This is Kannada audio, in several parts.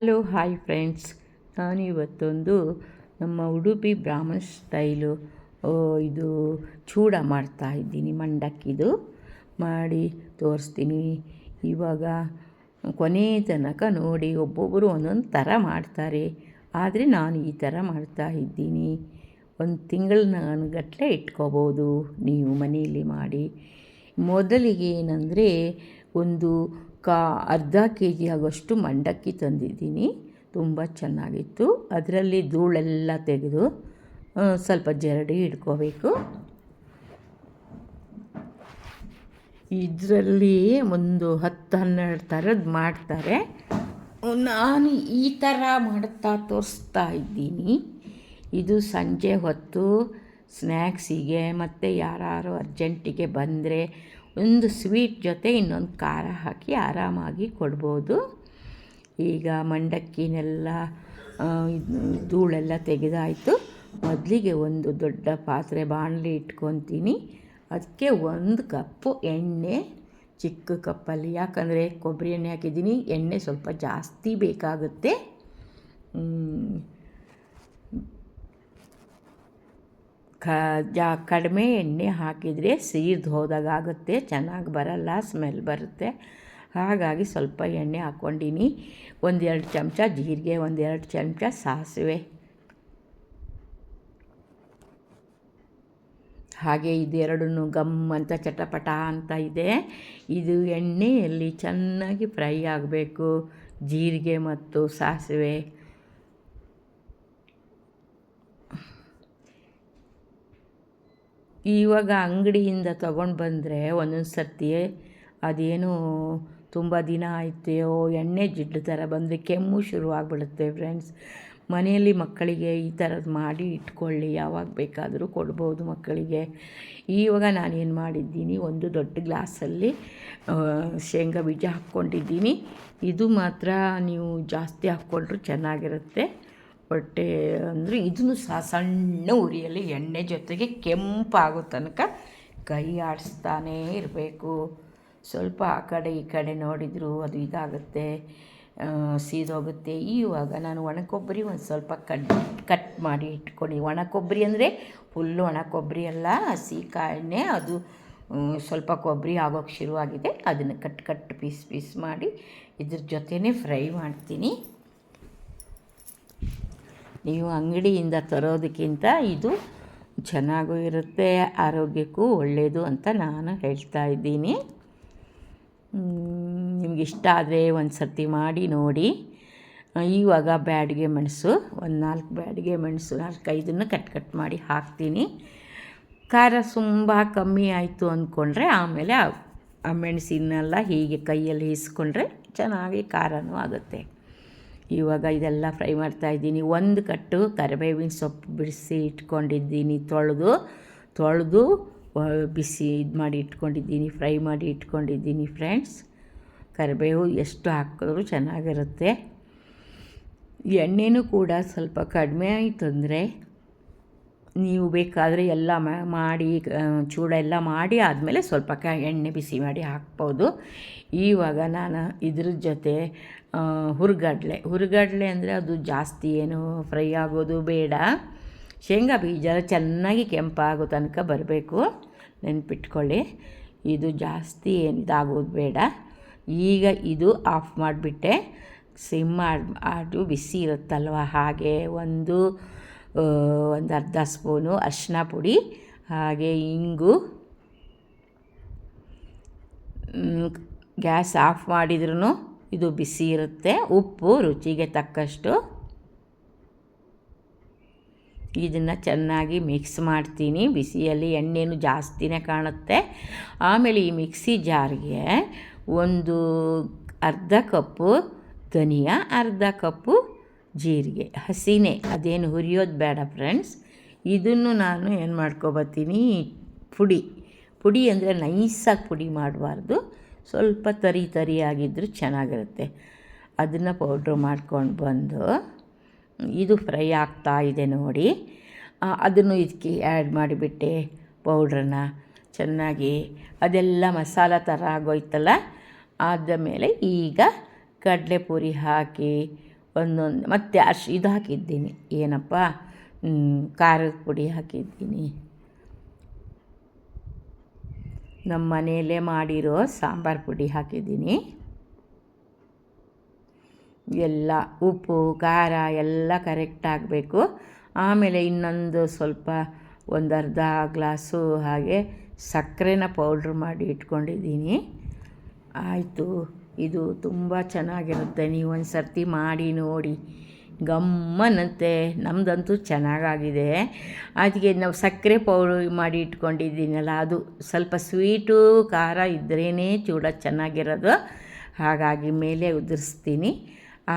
ಹಲೋ ಹಾಯ್ ಫ್ರೆಂಡ್ಸ್, ನಾನು ಇವತ್ತೊಂದು ನಮ್ಮ ಉಡುಪಿ ಬ್ರಾಹ್ಮಣ ಸ್ಟೈಲು ಇದು ಚೂಡ ಮಾಡ್ತಾಯಿದ್ದೀನಿ. ಮಂಡಕ್ಕಿದು ಮಾಡಿ ತೋರಿಸ್ತೀನಿ. ಇವಾಗ ಕೊನೆ ತನಕ ನೋಡಿ. ಒಬ್ಬೊಬ್ಬರು ಒಂದೊಂದು ಥರ ಮಾಡ್ತಾರೆ, ಆದರೆ ನಾನು ಈ ಥರ ಮಾಡ್ತಾಯಿದ್ದೀನಿ. ಒಂದು ತಿಂಗಳಗಟ್ಟಲೆ ಇಟ್ಕೋಬೋದು ನೀವು ಮನೆಯಲ್ಲಿ ಮಾಡಿ. ಮೊದಲಿಗೆ ಏನಂದರೆ ಒಂದು ಅರ್ಧ ಕೆ ಜಿ ಆಗೋಷ್ಟು ಮಂಡಕ್ಕಿ ತಂದಿದ್ದೀನಿ. ತುಂಬ ಚೆನ್ನಾಗಿತ್ತು. ಅದರಲ್ಲಿ ಧೂಳೆಲ್ಲ ತೆಗೆದು ಸ್ವಲ್ಪ ಜರಡಿ ಇಟ್ಕೋಬೇಕು. ಇದರಲ್ಲಿ ಒಂದು 10-12 ಥರದ್ದು ಮಾಡ್ತಾರೆ. ನಾನು ಈ ಥರ ಮಾಡ್ತಾ ತೋರಿಸ್ತಾ ಇದ್ದೀನಿ. ಇದು ಸಂಜೆ ಹೊತ್ತು ಸ್ನ್ಯಾಕ್ಸಿಗೆ ಮತ್ತು ಯಾರು ಅರ್ಜೆಂಟಿಗೆ ಬಂದರೆ ಒಂದು ಸ್ವೀಟ್ ಜೊತೆ ಇನ್ನೊಂದು ಖಾರ ಹಾಕಿ ಆರಾಮಾಗಿ ಕೊಡ್ಬೋದು. ಈಗ ಮಂಡಕ್ಕಿನೆಲ್ಲ ಧೂಳೆಲ್ಲ ತೆಗೆದಾಯಿತು. ಮೊದಲಿಗೆ ಒಂದು ದೊಡ್ಡ ಪಾತ್ರೆ ಬಾಣಲಿ ಇಟ್ಕೊತೀನಿ. ಅದಕ್ಕೆ 1 ಕಪ್ಪು ಎಣ್ಣೆ, ಚಿಕ್ಕ ಕಪ್ಪಲ್ಲಿ, ಯಾಕಂದರೆ ಕೊಬ್ಬರಿ ಎಣ್ಣೆ ಹಾಕಿದ್ದೀನಿ. ಎಣ್ಣೆ ಸ್ವಲ್ಪ ಜಾಸ್ತಿ ಬೇಕಾಗುತ್ತೆ. ಕಡಿಮೆ ಎಣ್ಣೆ ಹಾಕಿದರೆ ಸೀದು ಹೋದಾಗುತ್ತೆ, ಚೆನ್ನಾಗಿ ಬರಲ್ಲ, ಸ್ಮೆಲ್ ಬರುತ್ತೆ. ಹಾಗಾಗಿ ಸ್ವಲ್ಪ ಎಣ್ಣೆ ಹಾಕ್ಕೊಂಡಿನಿ. 1-2 ಚಮಚ ಜೀರಿಗೆ, 1-2 ಚಮಚ ಸಾಸಿವೆ, ಹಾಗೆ ಇದೆರಡನ್ನು ಗಮ್ ಅಂತ ಚಟಪಟ ಅಂತ ಇದೆ. ಇದು ಎಣ್ಣೆಯಲ್ಲಿ ಚೆನ್ನಾಗಿ ಫ್ರೈ ಆಗಬೇಕು. ಜೀರಿಗೆ ಮತ್ತು ಸಾಸಿವೆ. ಇವಾಗ ಅಂಗಡಿಯಿಂದ ತೊಗೊಂಡು ಬಂದರೆ ಒಂದೊಂದು ಸರ್ತಿ ಅದೇನು ತುಂಬ ದಿನ ಆಯ್ತೆಯೋ ಎಣ್ಣೆ ಜಿಡ್ಡು ಥರ ಬಂದರೆ ಕೆಮ್ಮು ಶುರುವಾಗ್ಬಿಡುತ್ತೆ ಫ್ರೆಂಡ್ಸ್. ಮನೆಯಲ್ಲಿ ಮಕ್ಕಳಿಗೆ ಈ ಥರದ್ದು ಮಾಡಿ ಇಟ್ಕೊಳ್ಳಿ, ಯಾವಾಗ ಬೇಕಾದರೂ ಕೊಡ್ಬೋದು ಮಕ್ಕಳಿಗೆ. ಇವಾಗ ನಾನೇನು ಮಾಡಿದ್ದೀನಿ, ಒಂದು ದೊಡ್ಡ ಗ್ಲಾಸಲ್ಲಿ ಶೇಂಗಾ ಬೀಜ ಹಾಕ್ಕೊಂಡಿದ್ದೀನಿ. ಇದು ಮಾತ್ರ ನೀವು ಜಾಸ್ತಿ ಹಾಕ್ಕೊಂಡ್ರೂ ಚೆನ್ನಾಗಿರುತ್ತೆ. ಹೊಟ್ಟೆ ಅಂದರೆ ಇದನ್ನು ಸಣ್ಣ ಉರಿಯಲ್ಲಿ ಎಣ್ಣೆ ಜೊತೆಗೆ ಕೆಂಪಾಗೋ ತನಕ ಕೈ ಆಡಿಸ್ತಾನೇ ಇರಬೇಕು. ಸ್ವಲ್ಪ ಆ ಕಡೆ ಈ ಕಡೆ ನೋಡಿದರೂ ಅದು ಇದಾಗುತ್ತೆ, ಸೀದೋಗುತ್ತೆ. ಇವಾಗ ನಾನು ಒಣಕೊಬ್ಬರಿ ಒಂದು ಸ್ವಲ್ಪ ಕಟ್ ಮಾಡಿ ಇಟ್ಕೊಂಡು, ಒಣಕೊಬ್ಬರಿ ಅಂದರೆ ಫುಲ್ಲು ಒಣಕೊಬ್ಬರಿ ಅಲ್ಲ, ಹಸಿ ಕಾಯನ್ನೇ, ಅದು ಸ್ವಲ್ಪ ಕೊಬ್ಬರಿ ಆಗೋಕ್ಕೆ ಶುರುವಾಗಿದೆ. ಅದನ್ನು ಕಟ್ ಪೀಸ್ ಮಾಡಿ ಇದ್ರ ಜೊತೆನೇ ಫ್ರೈ ಮಾಡ್ತೀನಿ. ನೀವು ಅಂಗಡಿಯಿಂದ ತರೋದಕ್ಕಿಂತ ಇದು ಚೆನ್ನಾಗೂ ಇರುತ್ತೆ, ಆರೋಗ್ಯಕ್ಕೂ ಒಳ್ಳೆಯದು ಅಂತ ನಾನು ಹೇಳ್ತಾ ಇದ್ದೀನಿ. ನಿಮಗಿಷ್ಟ ಆದರೆ ಒಂದು ಸರ್ತಿ ಮಾಡಿ ನೋಡಿ. ಇವಾಗ ಬ್ಯಾಡಿಗೆ ಮೆಣಸು, ಒಂದು 4 ಬ್ಯಾಡಿಗೆ ಮೆಣಸು, 4-5 ಕಟ್ ಮಾಡಿ ಹಾಕ್ತೀನಿ. ಖಾರ ತುಂಬ ಕಮ್ಮಿ ಆಯಿತು ಅಂದ್ಕೊಂಡ್ರೆ ಆಮೇಲೆ ಆ ಮೆಣಸಿನೆಲ್ಲ ಹೀಗೆ ಕೈಯಲ್ಲಿ ಇಸ್ಕೊಂಡ್ರೆ ಚೆನ್ನಾಗಿ ಖಾರನೂ ಆಗುತ್ತೆ. ಇವಾಗ ಇದೆಲ್ಲ ಫ್ರೈ ಮಾಡ್ತಾಯಿದ್ದೀನಿ. 1 ಕಟ್ಟು ಕರಿಬೇವಿನ ಸೊಪ್ಪು ಬಿಡಿಸಿ ಇಟ್ಕೊಂಡಿದ್ದೀನಿ. ತೊಳೆದು ಬಿಸಿ ಮಾಡಿ ಇಟ್ಕೊಂಡಿದ್ದೀನಿ, ಫ್ರೈ ಮಾಡಿ ಇಟ್ಕೊಂಡಿದ್ದೀನಿ ಫ್ರೆಂಡ್ಸ್. ಕರಿಬೇವು ಎಷ್ಟು ಹಾಕಿದ್ರೂ ಚೆನ್ನಾಗಿರುತ್ತೆ. ಎಣ್ಣೆನೂ ಕೂಡ ಸ್ವಲ್ಪ ಕಡಿಮೆ ಆಯಿತು ಅಂದರೆ ನೀವು ಬೇಕಾದರೆ ಎಲ್ಲ ಮಾಡಿ ಚೂಡ ಎಲ್ಲ ಮಾಡಿ ಆದಮೇಲೆ ಸ್ವಲ್ಪ ಎಣ್ಣೆ ಬಿಸಿ ಮಾಡಿ ಹಾಕ್ಬೋದು. ಇವಾಗ ನಾನು ಇದ್ರ ಜೊತೆ ಹುರ್ಗಡ್ಲೆ ಅಂದರೆ ಅದು ಜಾಸ್ತಿ ಏನು ಫ್ರೈ ಆಗೋದು ಬೇಡ. ಶೇಂಗಾ ಬೀಜ ಚೆನ್ನಾಗಿ ಕೆಂಪಾಗೋ ತನಕ ಬರಬೇಕು, ನೆನ್ಪಿಟ್ಕೊಳ್ಳಿ. ಇದು ಜಾಸ್ತಿ ಏನು ಇದಾಗೋದು ಬೇಡ. ಈಗ ಇದು ಆಫ್ ಮಾಡಿಬಿಟ್ಟೆ. ಸಿಮ್ ಅದು ಬಿಸಿ ಇರುತ್ತಲ್ವ, ಹಾಗೆ ಒಂದು ಅರ್ಧ ಸ್ಪೂನು ಅರಿಶಿನ ಪುಡಿ, ಹಾಗೆ ಇಂಗು. ಗ್ಯಾಸ್ ಆಫ್ ಮಾಡಿದ್ರೂ ಇದು ಬಿಸಿ ಇರುತ್ತೆ. ಉಪ್ಪು ರುಚಿಗೆ ತಕ್ಕಷ್ಟು. ಇದನ್ನು ಚೆನ್ನಾಗಿ ಮಿಕ್ಸ್ ಮಾಡ್ತೀನಿ. ಬಿಸಿಯಲ್ಲಿ ಎಣ್ಣೆನೂ ಜಾಸ್ತಿನೇ ಕಾಣುತ್ತೆ. ಆಮೇಲೆ ಈ ಮಿಕ್ಸಿ ಜಾರ್ಗೆ ಒಂದು ಅರ್ಧ ಕಪ್ಪು ಧನಿಯಾ, ಅರ್ಧ ಕಪ್ಪು ಜೀರಿಗೆ, ಹಸಿನೇ, ಅದೇನು ಹುರಿಯೋದು ಬೇಡ ಫ್ರೆಂಡ್ಸ್. ಇದನ್ನು ನಾನು ಏನು ಮಾಡ್ಕೊಬತ್ತೀನಿ, ಪುಡಿ ಅಂದರೆ ನೈಸಾಗಿ ಪುಡಿ ಮಾಡಬಾರ್ದು, ಸ್ವಲ್ಪ ತರಿಯಾಗಿದ್ದರೂ ಚೆನ್ನಾಗಿರುತ್ತೆ. ಅದನ್ನು ಪೌಡ್ರ್ ಮಾಡ್ಕೊಂಡು ಬಂದು ಇದು ಫ್ರೈ ಆಗ್ತಾ ಇದೆ ನೋಡಿ, ಅದನ್ನು ಇದಕ್ಕೆ ಆ್ಯಡ್ ಮಾಡಿಬಿಟ್ಟೆ ಪೌಡ್ರನ್ನ ಚೆನ್ನಾಗಿ. ಅದೆಲ್ಲ ಮಸಾಲ ಥರ ಆಗೋಯ್ತಲ್ಲ. ಆದ ಮೇಲೆ ಈಗ ಕಡಲೆಪುರಿ ಹಾಕಿ ಒಂದೊಂದು ಮತ್ತು ಇದು ಹಾಕಿದ್ದೀನಿ, ಏನಪ್ಪ ಖಾರದ ಪುಡಿ ಹಾಕಿದ್ದೀನಿ, ನಮ್ಮ ಮನೆಯಲ್ಲೇ ಮಾಡಿರೋ ಸಾಂಬಾರು ಪುಡಿ ಹಾಕಿದ್ದೀನಿ. ಎಲ್ಲ ಉಪ್ಪು ಖಾರ ಎಲ್ಲ ಕರೆಕ್ಟ್ ಆಗಬೇಕು. ಆಮೇಲೆ ಇನ್ನೊಂದು ಸ್ವಲ್ಪ ಒಂದು ಅರ್ಧ ಗ್ಲಾಸು ಹಾಗೆ ಸಕ್ಕರೆನ ಪೌಡ್ರ್ ಮಾಡಿ ಇಟ್ಕೊಂಡಿದ್ದೀನಿ. ಆಯಿತು, ಇದು ತುಂಬ ಚೆನ್ನಾಗಿರುತ್ತೆ, ನೀವು ಒಂದು ಸರ್ತಿ ಮಾಡಿ ನೋಡಿ, ಗಮ್ಮನಂತೆ. ನಮ್ಮದಂತೂ ಚೆನ್ನಾಗಾಗಿದೆ. ಅದಕ್ಕೆ ನಾವು ಸಕ್ಕರೆ ಪೌಡ್ರ್ ಮಾಡಿ ಇಟ್ಕೊಂಡಿದ್ದೀನಲ್ಲ, ಅದು ಸ್ವಲ್ಪ ಸ್ವೀಟು ಖಾರ ಇದ್ರೇ ಚೂಡ ಚೆನ್ನಾಗಿರೋದು. ಹಾಗಾಗಿ ಮೇಲೆ ಉದುರಿಸ್ತೀನಿ.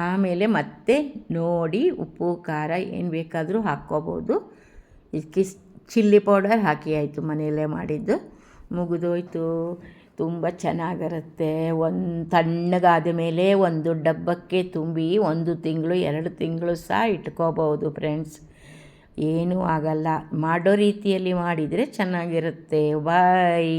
ಆಮೇಲೆ ಮತ್ತೆ ನೋಡಿ ಉಪ್ಪು ಖಾರ ಏನು ಬೇಕಾದರೂ ಹಾಕ್ಕೋಬೋದು. ಇದಕ್ಕೆ ಚಿಲ್ಲಿ ಪೌಡರ್ ಹಾಕಿ ಆಯಿತು, ಮನೆಯಲ್ಲೇ ಮಾಡಿದ್ದು, ಮುಗಿದೋಯ್ತು. ತುಂಬ ಚೆನ್ನಾಗಿರುತ್ತೆ. ಒಂದು ತಣ್ಣಗಾದ ಮೇಲೆ ಒಂದು ಡಬ್ಬಕ್ಕೆ ತುಂಬಿ 1 ತಿಂಗಳು 2 ತಿಂಗಳು ಸಹ ಇಟ್ಕೋಬೋದು ಫ್ರೆಂಡ್ಸ್, ಏನೂ ಆಗಲ್ಲ. ಮಾಡೋ ರೀತಿಯಲ್ಲಿ ಮಾಡಿದರೆ ಚೆನ್ನಾಗಿರುತ್ತೆ. ಬಾಯ್.